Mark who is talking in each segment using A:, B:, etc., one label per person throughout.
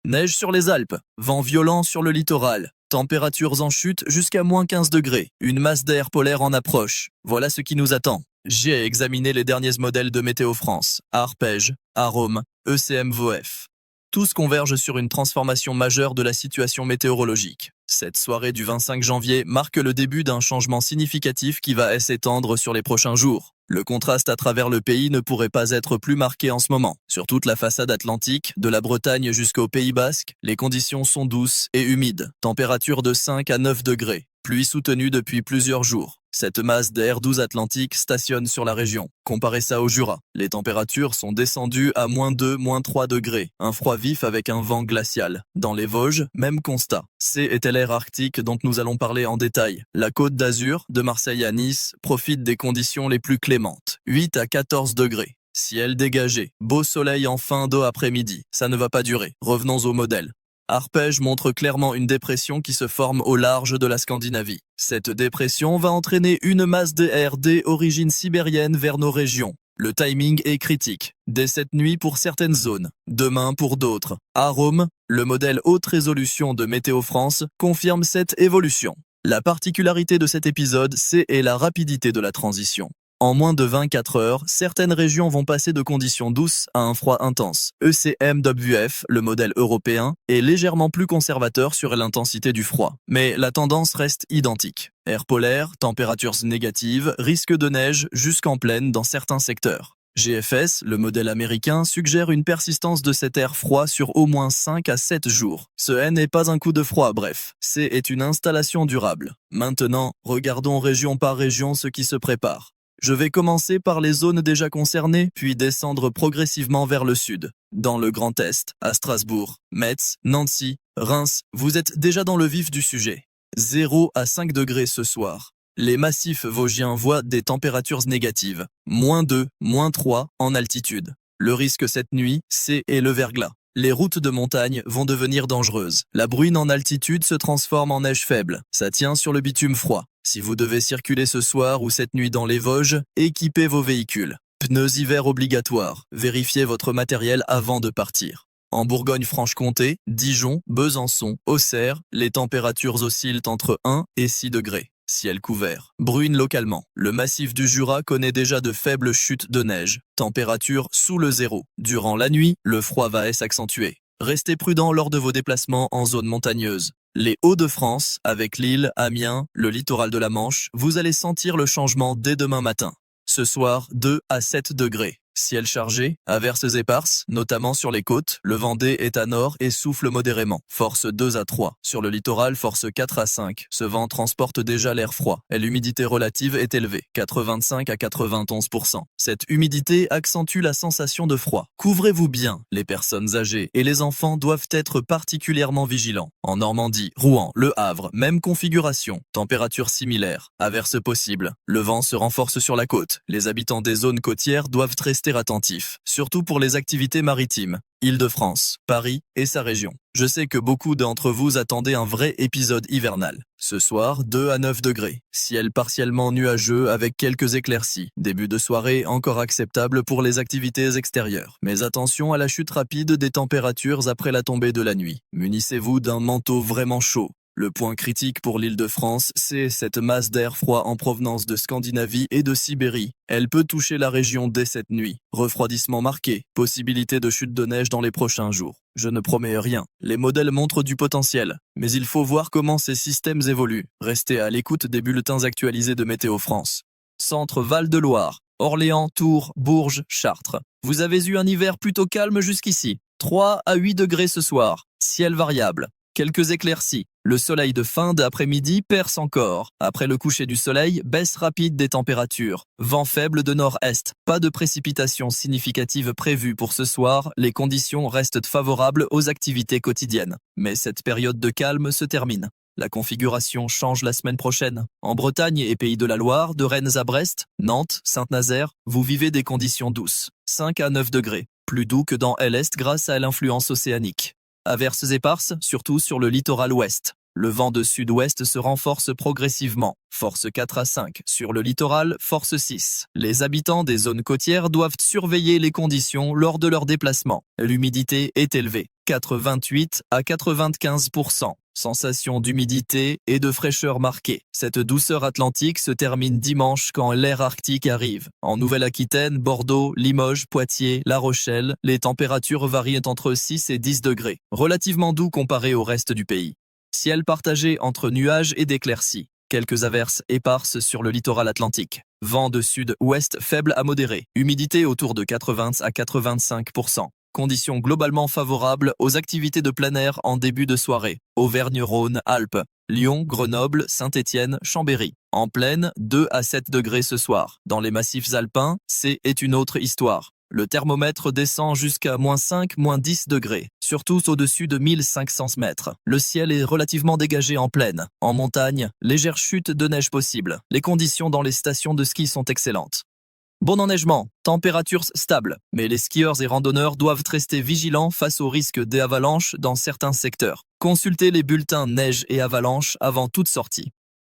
A: Neige sur les Alpes, vent violent sur le littoral, températures en chute jusqu'à -15 degrés, une masse d'air polaire en approche. Voilà ce qui nous attend. J'ai examiné les derniers modèles de Météo France, Arpège, Arome, ECMVOF. Tous convergent sur une transformation majeure de la situation météorologique. Cette soirée du 25 janvier marque le début d'un changement significatif qui va s'étendre sur les prochains jours. Le contraste à travers le pays ne pourrait pas être plus marqué en ce moment. Sur toute la façade atlantique, de la Bretagne jusqu'au Pays Basque, les conditions sont douces et humides. Température de 5 à 9 degrés. Pluie soutenue depuis plusieurs jours. Cette masse d'air doux atlantique stationne sur la région. Comparez ça au Jura. Les températures sont descendues à -2, -3 degrés. Un froid vif avec un vent glacial. Dans les Vosges, même constat. C'est l'air arctique dont nous allons parler en détail. La Côte d'Azur, de Marseille à Nice, profite des conditions les plus clémentes. 8 à 14 degrés. Ciel dégagé. Beau soleil en fin d'après-midi. Ça ne va pas durer. Revenons au modèle. Arpège montre clairement une dépression qui se forme au large de la Scandinavie. Cette dépression va entraîner une masse d'air d'origine sibérienne vers nos régions. Le timing est critique. Dès cette nuit pour certaines zones, demain pour d'autres. Arome, le modèle haute résolution de Météo France, confirme cette évolution. La particularité de cet épisode, c'est la rapidité de la transition. En moins de 24 heures, certaines régions vont passer de conditions douces à un froid intense. ECMWF, le modèle européen, est légèrement plus conservateur sur l'intensité du froid. Mais la tendance reste identique. Air polaire, températures négatives, risque de neige jusqu'en plaine dans certains secteurs. GFS, le modèle américain, suggère une persistance de cet air froid sur au moins 5 à 7 jours. Ce n'est pas un coup de froid, bref, c'est une installation durable. Maintenant, regardons région par région ce qui se prépare. Je vais commencer par les zones déjà concernées, puis descendre progressivement vers le sud. Dans le Grand Est, à Strasbourg, Metz, Nancy, Reims, vous êtes déjà dans le vif du sujet. 0 à 5 degrés ce soir. Les massifs vosgiens voient des températures négatives. -2, -3 en altitude. Le risque cette nuit, c'est le verglas. Les routes de montagne vont devenir dangereuses. La bruine en altitude se transforme en neige faible. Ça tient sur le bitume froid. Si vous devez circuler ce soir ou cette nuit dans les Vosges, équipez vos véhicules. Pneus hiver obligatoires. Vérifiez votre matériel avant de partir. En Bourgogne-Franche-Comté, Dijon, Besançon, Auxerre, les températures oscillent entre 1 et 6 degrés. Ciel couvert. Bruine localement. Le massif du Jura connaît déjà de faibles chutes de neige. Température sous le zéro. Durant la nuit, le froid va s'accentuer. Restez prudent lors de vos déplacements en zone montagneuse. Les Hauts-de-France, avec Lille, Amiens, le littoral de la Manche, vous allez sentir le changement dès demain matin. Ce soir, 2 à 7 degrés. Ciel chargé, averses éparses, notamment sur les côtes. Le Vendée est à nord et souffle modérément. Force 2 à 3. Sur le littoral, force 4 à 5. Ce vent transporte déjà l'air froid. Et l'humidité relative est élevée, 85 à 91%. Cette humidité accentue la sensation de froid. Couvrez-vous bien. Les personnes âgées et les enfants doivent être particulièrement vigilants. En Normandie, Rouen, Le Havre, même configuration. Température similaire. Averses possibles. Le vent se renforce sur la côte. Les habitants des zones côtières doivent rester attentifs, surtout pour les activités maritimes. Île-de-France, Paris et sa région. Je sais que beaucoup d'entre vous attendaient un vrai épisode hivernal. Ce soir, 2 à 9 degrés. Ciel partiellement nuageux avec quelques éclaircies. Début de soirée encore acceptable pour les activités extérieures. Mais attention à la chute rapide des températures après la tombée de la nuit. Munissez-vous d'un manteau vraiment chaud. Le point critique pour l'Île-de-France, c'est cette masse d'air froid en provenance de Scandinavie et de Sibérie. Elle peut toucher la région dès cette nuit. Refroidissement marqué, possibilité de chute de neige dans les prochains jours. Je ne promets rien. Les modèles montrent du potentiel, mais il faut voir comment ces systèmes évoluent. Restez à l'écoute des bulletins actualisés de Météo France. Centre Val-de-Loire, Orléans, Tours, Bourges, Chartres. Vous avez eu un hiver plutôt calme jusqu'ici. 3 à 8 degrés ce soir. Ciel variable. Quelques éclaircies. Le soleil de fin d'après-midi perce encore. Après le coucher du soleil, baisse rapide des températures. Vent faible de nord-est. Pas de précipitations significatives prévues pour ce soir. Les conditions restent favorables aux activités quotidiennes. Mais cette période de calme se termine. La configuration change la semaine prochaine. En Bretagne et Pays de la Loire, de Rennes à Brest, Nantes, Saint-Nazaire, vous vivez des conditions douces. 5 à 9 degrés. Plus doux que dans l'Est grâce à l'influence océanique. Averses éparses, surtout sur le littoral ouest. Le vent de sud-ouest se renforce progressivement. Force 4 à 5. Sur le littoral, force 6. Les habitants des zones côtières doivent surveiller les conditions lors de leur déplacement. L'humidité est élevée. 88 à 95%. Sensation d'humidité et de fraîcheur marquée. Cette douceur atlantique se termine dimanche quand l'air arctique arrive. En Nouvelle-Aquitaine, Bordeaux, Limoges, Poitiers, La Rochelle, les températures varient entre 6 et 10 degrés. Relativement doux comparé au reste du pays. Ciel partagé entre nuages et d'éclaircies. Quelques averses éparses sur le littoral atlantique. Vent de sud-ouest faible à modéré. Humidité autour de 80 à 85%. Conditions globalement favorables aux activités de plein air en début de soirée. Auvergne-Rhône, Alpes, Lyon, Grenoble, Saint-Étienne, Chambéry. En plaine, 2 à 7 degrés ce soir. Dans les massifs alpins, c'est une autre histoire. Le thermomètre descend jusqu'à -5, -10 degrés, surtout au-dessus de 1500 mètres. Le ciel est relativement dégagé en plaine. En montagne, légère chute de neige possible. Les conditions dans les stations de ski sont excellentes. Bon enneigement, températures stables, mais les skieurs et randonneurs doivent rester vigilants face au risque d'avalanche dans certains secteurs. Consultez les bulletins neige et avalanche avant toute sortie.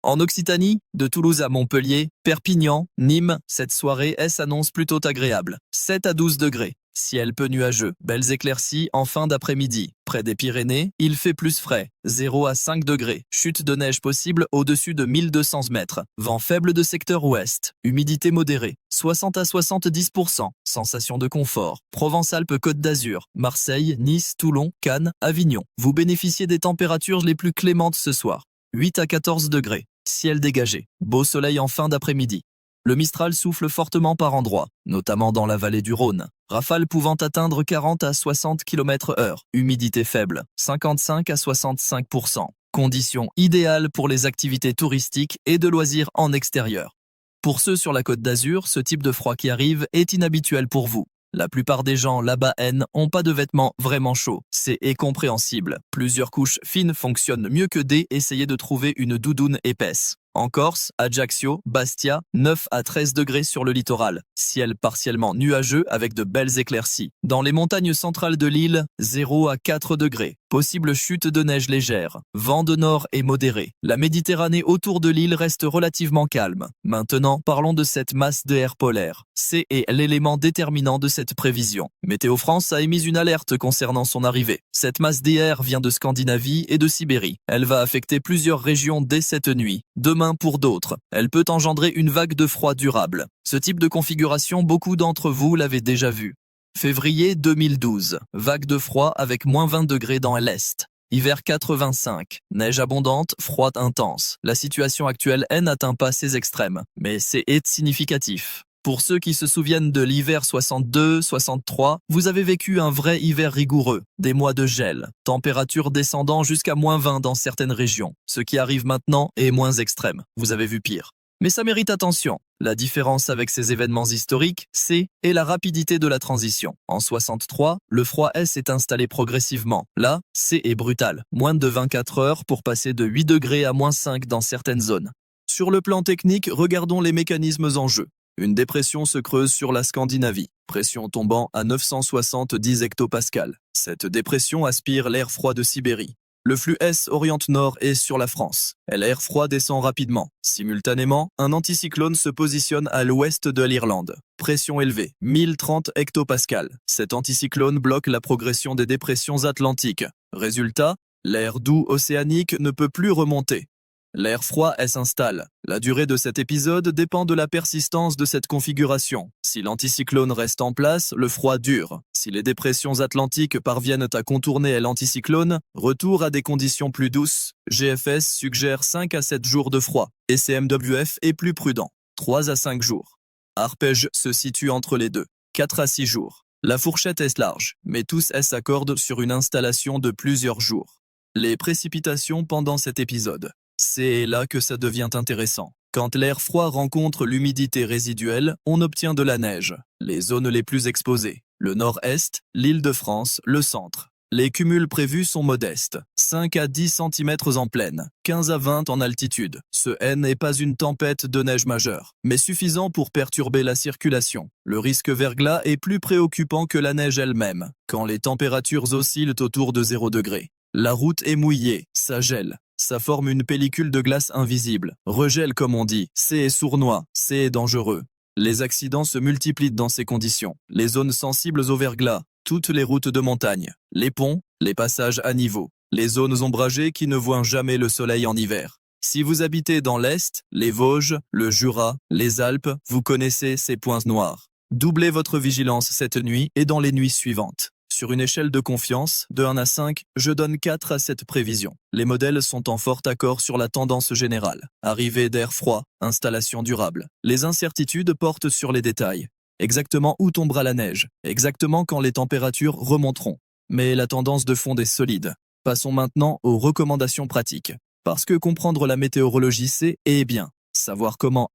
A: En Occitanie, de Toulouse à Montpellier, Perpignan, Nîmes, cette soirée s'annonce plutôt agréable. 7 à 12 degrés. Ciel peu nuageux, belles éclaircies en fin d'après-midi. Près des Pyrénées, il fait plus frais, 0 à 5 degrés. Chute de neige possible au-dessus de 1200 mètres. Vent faible de secteur ouest. Humidité modérée, 60 à 70%. Sensation de confort. Provence-Alpes-Côte d'Azur, Marseille, Nice, Toulon, Cannes, Avignon. Vous bénéficiez des températures les plus clémentes ce soir. 8 à 14 degrés. Ciel dégagé. Beau soleil en fin d'après-midi. Le Mistral souffle fortement par endroits, notamment dans la vallée du Rhône. Rafales pouvant atteindre 40 à 60 km/h. Humidité faible, 55 à 65%. Conditions idéales pour les activités touristiques et de loisirs en extérieur. Pour ceux sur la Côte d'Azur, ce type de froid qui arrive est inhabituel pour vous. La plupart des gens là-bas n'ont pas de vêtements vraiment chauds. C'est incompréhensible. Plusieurs couches fines fonctionnent mieux que des. Essayez de trouver une doudoune épaisse. En Corse, Ajaccio, Bastia, 9 à 13 degrés sur le littoral. Ciel partiellement nuageux avec de belles éclaircies. Dans les montagnes centrales de l'île, 0 à 4 degrés. Possible chute de neige légère. Vent de nord et modéré. La Méditerranée autour de l'île reste relativement calme. Maintenant, parlons de cette masse d'air polaire. C'est l'élément déterminant de cette prévision. Météo France a émis une alerte concernant son arrivée. Cette masse d'air vient de Scandinavie et de Sibérie. Elle va affecter plusieurs régions dès cette nuit. Demain pour d'autres, elle peut engendrer une vague de froid durable. Ce type de configuration, beaucoup d'entre vous l'avaient déjà vu. Février 2012, vague de froid avec -20 degrés dans l'Est. Hiver 85, neige abondante, froid intense. La situation actuelle n'atteint pas ces extrêmes, mais c'est significatif. Pour ceux qui se souviennent de l'hiver 62-63, vous avez vécu un vrai hiver rigoureux, des mois de gel, température descendant jusqu'à -20 dans certaines régions. Ce qui arrive maintenant est moins extrême, vous avez vu pire. Mais ça mérite attention. La différence avec ces événements historiques, c'est la rapidité de la transition. En 63, le froid s'est installé progressivement. Là, c'est brutal. Moins de 24 heures pour passer de 8 degrés à -5 dans certaines zones. Sur le plan technique, regardons les mécanismes en jeu. Une dépression se creuse sur la Scandinavie, pression tombant à 970 hectopascales. Cette dépression aspire l'air froid de Sibérie. Le flux S oriente nord et sur la France. L'air froid descend rapidement. Simultanément, un anticyclone se positionne à l'ouest de l'Irlande. Pression élevée, 1030 hectopascales. Cet anticyclone bloque la progression des dépressions atlantiques. Résultat, l'air doux océanique ne peut plus remonter. L'air froid s'installe. La durée de cet épisode dépend de la persistance de cette configuration. Si l'anticyclone reste en place, le froid dure. Si les dépressions atlantiques parviennent à contourner l'anticyclone, retour à des conditions plus douces. GFS suggère 5 à 7 jours de froid. Et CMWF est plus prudent. 3 à 5 jours. Arpège se situe entre les deux. 4 à 6 jours. La fourchette est large, mais tous s'accordent sur une installation de plusieurs jours. Les précipitations pendant cet épisode. C'est là que ça devient intéressant. Quand l'air froid rencontre l'humidité résiduelle, on obtient de la neige. Les zones les plus exposées, le nord-est, l'Île-de-France, le centre. Les cumuls prévus sont modestes, 5 à 10 cm en plaine, 15 à 20 en altitude. Ce n'est pas une tempête de neige majeure, mais suffisant pour perturber la circulation. Le risque verglas est plus préoccupant que la neige elle-même, quand les températures oscillent autour de 0 degré. La route est mouillée, ça gèle. ça forme une pellicule de glace invisible. Regel comme on dit, c'est sournois, c'est dangereux. Les accidents se multiplient dans ces conditions. Les zones sensibles au verglas, toutes les routes de montagne, les ponts, les passages à niveau, les zones ombragées qui ne voient jamais le soleil en hiver. Si vous habitez dans l'Est, les Vosges, le Jura, les Alpes, vous connaissez ces points noirs. Doublez votre vigilance cette nuit et dans les nuits suivantes. Sur une échelle de confiance, de 1 à 5, je donne 4 à cette prévision. Les modèles sont en fort accord sur la tendance générale. Arrivée d'air froid, installation durable. Les incertitudes portent sur les détails. Exactement où tombera la neige, exactement quand les températures remonteront. Mais la tendance de fond est solide. Passons maintenant aux recommandations pratiques. Parce que comprendre la météorologie, c'est et bien. Savoir comment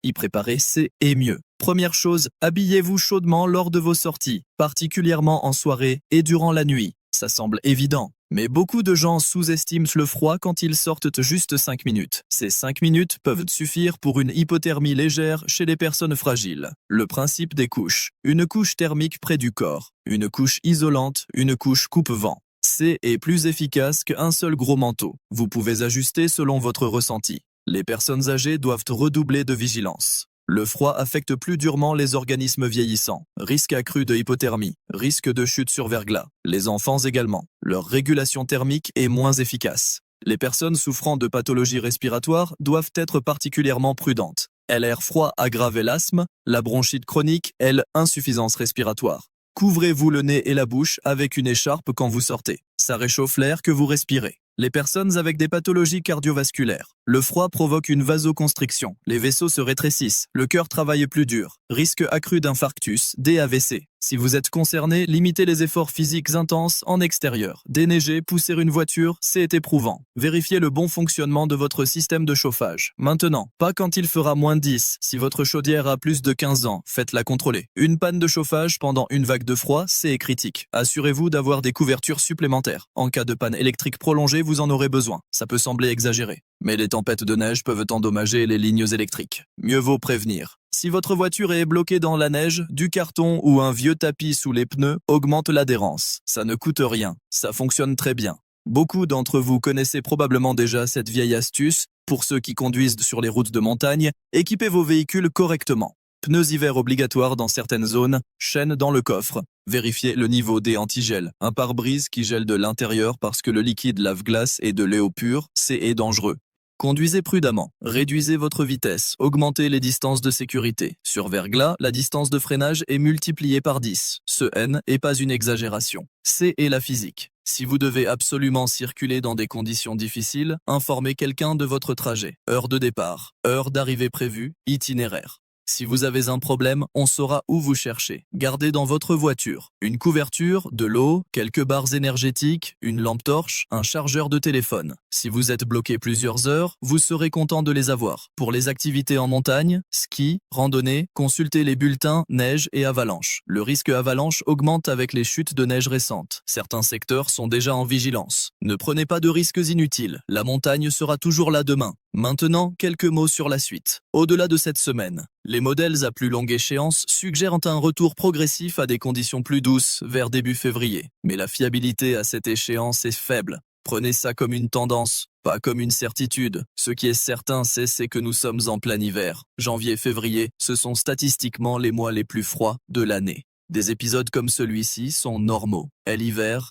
A: y préparer, c'est et mieux. Première chose, habillez-vous chaudement lors de vos sorties, particulièrement en soirée et durant la nuit. Ça semble évident, mais beaucoup de gens sous-estiment le froid quand ils sortent juste 5 minutes. Ces 5 minutes peuvent suffire pour une hypothermie légère chez les personnes fragiles. Le principe des couches. Une couche thermique près du corps, une couche isolante, une couche coupe-vent. C'est plus efficace qu'un seul gros manteau. Vous pouvez ajuster selon votre ressenti. Les personnes âgées doivent redoubler de vigilance. Le froid affecte plus durement les organismes vieillissants. Risque accru de hypothermie, risque de chute sur verglas. Les enfants également. Leur régulation thermique est moins efficace. Les personnes souffrant de pathologies respiratoires doivent être particulièrement prudentes. L'air froid aggrave l'asthme, la bronchite chronique, insuffisance respiratoire. Couvrez-vous le nez et la bouche avec une écharpe quand vous sortez. Ça réchauffe l'air que vous respirez. Les personnes avec des pathologies cardiovasculaires. Le froid provoque une vasoconstriction. Les vaisseaux se rétrécissent. Le cœur travaille plus dur. Risque accru d'infarctus, d'AVC. Si vous êtes concerné, limitez les efforts physiques intenses en extérieur. Déneiger, pousser une voiture, c'est éprouvant. Vérifiez le bon fonctionnement de votre système de chauffage. Maintenant, pas quand il fera moins 10. Si votre chaudière a plus de 15 ans, faites-la contrôler. Une panne de chauffage pendant une vague de froid, c'est critique. Assurez-vous d'avoir des couvertures supplémentaires. En cas de panne électrique prolongée, vous en aurez besoin. Ça peut sembler exagéré, mais les tempêtes de neige peuvent endommager les lignes électriques. Mieux vaut prévenir. Si votre voiture est bloquée dans la neige, du carton ou un vieux tapis sous les pneus augmente l'adhérence. Ça ne coûte rien, ça fonctionne très bien. Beaucoup d'entre vous connaissez probablement déjà cette vieille astuce. Pour ceux qui conduisent sur les routes de montagne, équipez vos véhicules correctement. Pneus hiver obligatoires dans certaines zones, chaîne dans le coffre. Vérifiez le niveau des antigels. Un pare-brise qui gèle de l'intérieur parce que le liquide lave-glace est de l'eau pure, c'est dangereux. Conduisez prudemment, réduisez votre vitesse, augmentez les distances de sécurité. Sur verglas, la distance de freinage est multipliée par 10. Ce N n'est pas une exagération. C'est la physique. Si vous devez absolument circuler dans des conditions difficiles, informez quelqu'un de votre trajet. Heure de départ, heure d'arrivée prévue, itinéraire. Si vous avez un problème, on saura où vous chercher. Gardez dans votre voiture une couverture, de l'eau, quelques barres énergétiques, une lampe torche, un chargeur de téléphone. Si vous êtes bloqué plusieurs heures, vous serez content de les avoir. Pour les activités en montagne, ski, randonnée, consultez les bulletins neige et avalanche. Le risque avalanche augmente avec les chutes de neige récentes. Certains secteurs sont déjà en vigilance. Ne prenez pas de risques inutiles. La montagne sera toujours là demain. Maintenant, quelques mots sur la suite. Au-delà de cette semaine, les modèles à plus longue échéance suggèrent un retour progressif à des conditions plus douces vers début février. Mais la fiabilité à cette échéance est faible. Prenez ça comme une tendance, pas comme une certitude. Ce qui est certain, c'est que nous sommes en plein hiver. Janvier-février, ce sont statistiquement les mois les plus froids de l'année. Des épisodes comme celui-ci sont normaux. L'hiver,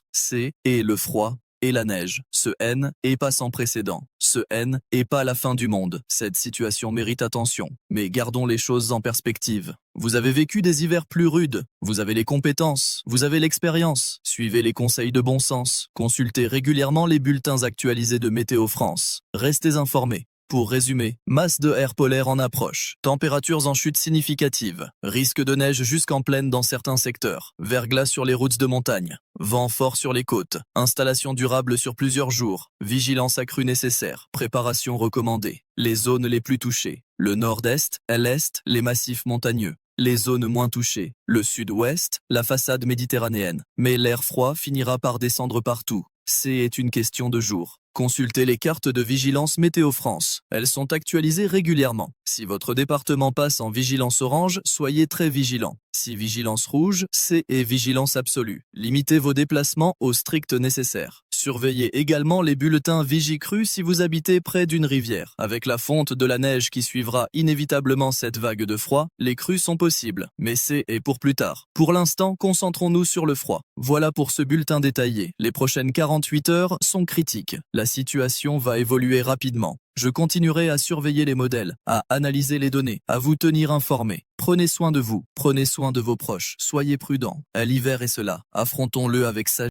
A: et le froid, et la neige. Ce N est pas sans précédent. Ce N est pas la fin du monde. Cette situation mérite attention. Mais gardons les choses en perspective. Vous avez vécu des hivers plus rudes. Vous avez les compétences. Vous avez l'expérience. Suivez les conseils de bon sens. Consultez régulièrement les bulletins actualisés de Météo France. Restez informés. Pour résumer, masse de air polaire en approche, températures en chute significative, risque de neige jusqu'en plaine dans certains secteurs, verglas sur les routes de montagne, vent fort sur les côtes, installation durable sur plusieurs jours, vigilance accrue nécessaire, préparation recommandée, les zones les plus touchées, le nord-est, l'est, les massifs montagneux. Les zones moins touchées, le sud-ouest, la façade méditerranéenne. Mais l'air froid finira par descendre partout. C'est une question de jours. Consultez les cartes de vigilance Météo France. Elles sont actualisées régulièrement. Si votre département passe en vigilance orange, soyez très vigilant. Si vigilance rouge, c'est vigilance absolue. Limitez vos déplacements au strict nécessaire. Surveillez également les bulletins Vigicru si vous habitez près d'une rivière. Avec la fonte de la neige qui suivra inévitablement cette vague de froid, les crues sont possibles, mais c'est pour plus tard. Pour l'instant, concentrons-nous sur le froid. Voilà pour ce bulletin détaillé. Les prochaines 48 heures sont critiques. La situation va évoluer rapidement. Je continuerai à surveiller les modèles, à analyser les données, à vous tenir informés. Prenez soin de vous, prenez soin de vos proches, soyez prudents. L'hiver est cela, affrontons-le avec sagesse.